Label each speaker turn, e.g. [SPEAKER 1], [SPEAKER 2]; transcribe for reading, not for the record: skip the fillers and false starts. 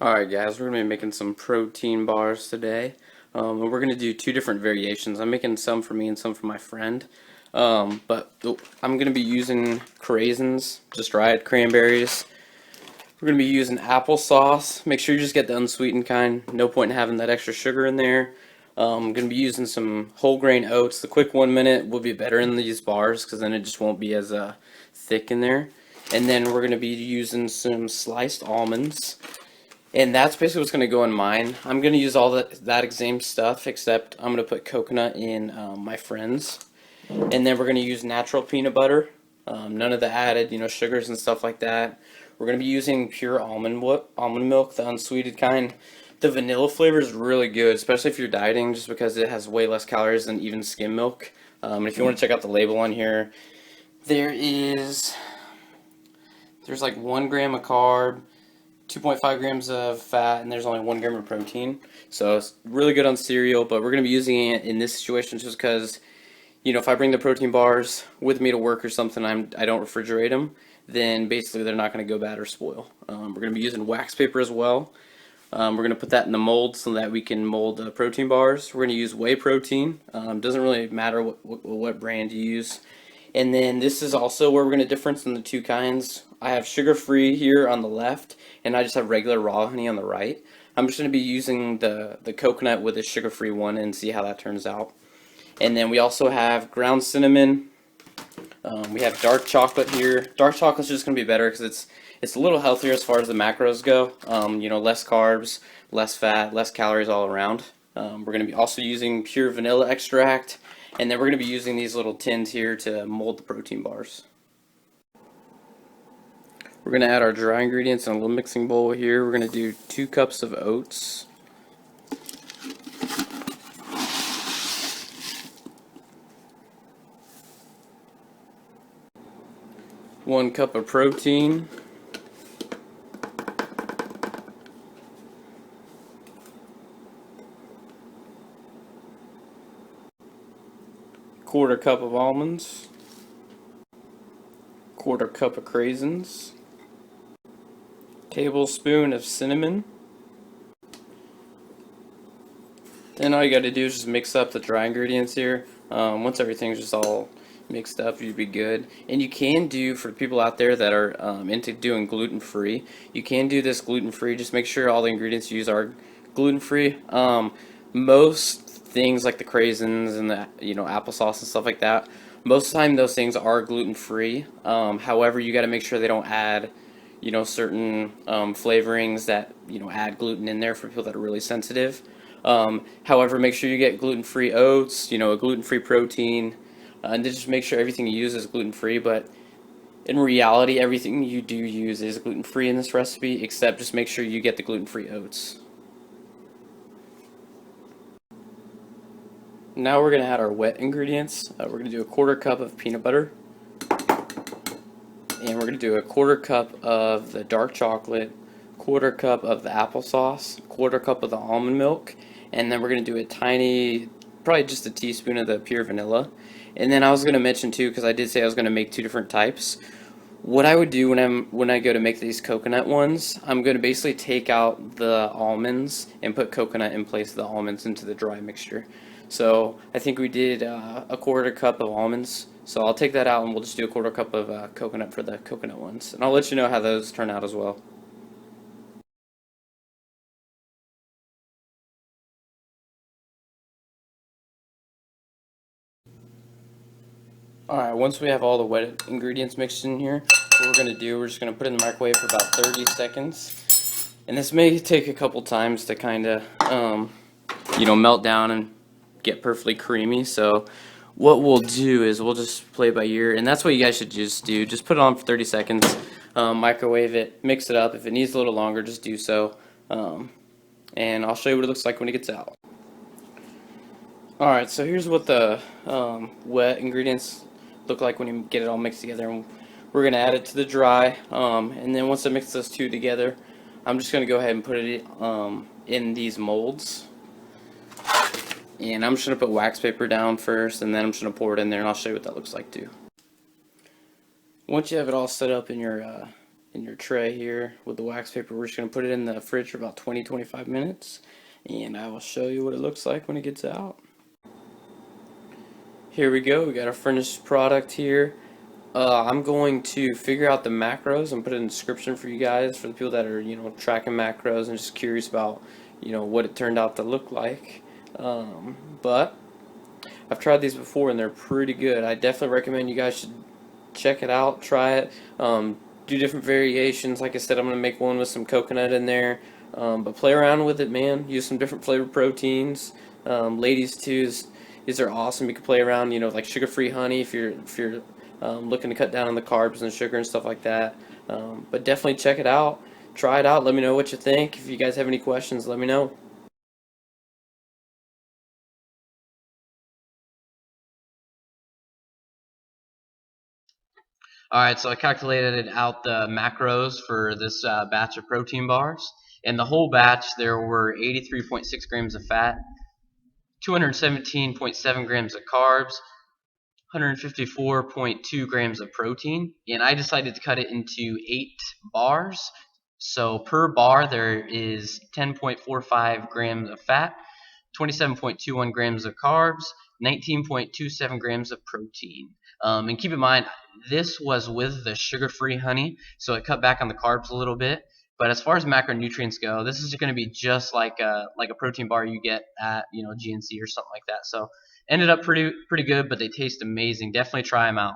[SPEAKER 1] Alright guys, we're going to be making some protein bars today. And we're going to do two different variations. I'm making some for me and some for my friend. I'm going to be using craisins, just dried cranberries. We're going to be using applesauce. Make sure you just get the unsweetened kind. No point in having that extra sugar in there. I'm going to be using some whole grain oats. The quick 1 minute will be better in these bars because then it just won't be as thick in there. And then we're going to be using some sliced almonds. And that's basically what's going to go in mine. I'm going to use all that same stuff, except I'm going to put coconut in my friend's. And then we're going to use natural peanut butter. None of the added, sugars and stuff like that. We're going to be using pure almond milk, the unsweetened kind. The vanilla flavor is really good, especially if you're dieting, just because it has way less calories than even skim milk. And if you want to check out the label on here, there's like 1 gram of carb, 2.5 grams of fat, and there's only 1 gram of protein. So it's really good on cereal, but we're going to be using it in this situation just because, if I bring the protein bars with me to work or something, I don't refrigerate them, then basically they're not going to go bad or spoil. We're going to be using wax paper as well. We're going to put that in the mold so that we can mold the protein bars. We're going to use whey protein. Doesn't really matter what brand you use. And then this is also where we're going to difference in the two kinds. I have sugar-free here on the left, and I just have regular raw honey on the right. I'm just going to be using the coconut with the sugar-free one and see how that turns out. And then we also have ground cinnamon. We have dark chocolate here. Dark chocolate's just going to be better because it's a little healthier as far as the macros go. Less carbs, less fat, less calories all around. We're going to be also using pure vanilla extract. And then we're going to be using these little tins here to mold the protein bars. We're going to add our dry ingredients in a little mixing bowl here. We're going to do 2 cups of oats. One cup of protein. Quarter cup of almonds. Quarter cup of craisins. Tablespoon of cinnamon. Then all you got to do is just mix up the dry ingredients here. Once everything's just all mixed up, you'd be good. And you can do, for people out there that are into doing gluten-free, you can do this gluten-free. Just make sure all the ingredients you use are gluten-free. Most things like the craisins and the applesauce and stuff like that, most of the time those things are gluten-free. However, you got to make sure they don't add certain flavorings that add gluten in there for people that are really sensitive. However, make sure you get gluten-free oats, a gluten-free protein, and just make sure everything you use is gluten-free. But in reality, everything you do use is gluten-free in this recipe, except just make sure you get the gluten-free oats. Now we're going to add our wet ingredients. We're going to do a quarter cup of peanut butter. And we're going to do a quarter cup of the dark chocolate, quarter cup of the applesauce, quarter cup of the almond milk, and then we're going to do a tiny, probably just a teaspoon of the pure vanilla. And then I was going to mention too, because I did say I was going to make 2 different types. What I would do when I go to make these coconut ones, I'm going to basically take out the almonds and put coconut in place of the almonds into the dry mixture. So I think we did a quarter cup of almonds. So I'll take that out and we'll just do a quarter cup of coconut for the coconut ones. And I'll let you know how those turn out as well. Alright, once we have all the wet ingredients mixed in here, what we're going to do, we're just going to put it in the microwave for about 30 seconds. And this may take a couple times to kind of, melt down and get perfectly creamy. So what we'll do is we'll just play by ear, and that's what you guys should just do. Just put it on for 30 seconds, microwave it, mix it up. If it needs a little longer, just do so. And I'll show you what it looks like when it gets out. Alright, so here's what the wet ingredients look like when you get it all mixed together. And we're going to add it to the dry, and then once I mix those two together, I'm just going to go ahead and put it in these molds. And I'm just going to put wax paper down first, and then I'm just going to pour it in there, and I'll show you what that looks like too. Once you have it all set up in in your tray here with the wax paper. We're just going to put it in the fridge for about 20-25 minutes, and I will show you what it looks like when it gets out. Here we go. We got our finished product here. I'm going to figure out the macros and put a description for you guys, for the people that are, tracking macros and just curious about, what it turned out to look like. But I've tried these before and they're pretty good. I definitely recommend you guys should check it out, try it, do different variations. Like I said, I'm going to make one with some coconut in there, but play around with it, man. Use some different flavored proteins. Ladies too, these are awesome. You can play around, like sugar-free honey if you're looking to cut down on the carbs and sugar and stuff like that. But definitely check it out. Try it out. Let me know what you think. If you guys have any questions, let me know. All right, so I calculated out the macros for this batch of protein bars. In the whole batch, there were 83.6 grams of fat, 217.7 grams of carbs, 154.2 grams of protein, and I decided to cut it into 8 bars. So per bar, there is 10.45 grams of fat, 27.21 grams of carbs, 19.27 grams of protein. And keep in mind, this was with the sugar-free honey, so it cut back on the carbs a little bit. But as far as macronutrients go, this is going to be just like a protein bar you get at GNC or something like that. So ended up pretty good, but they taste amazing. Definitely try them out.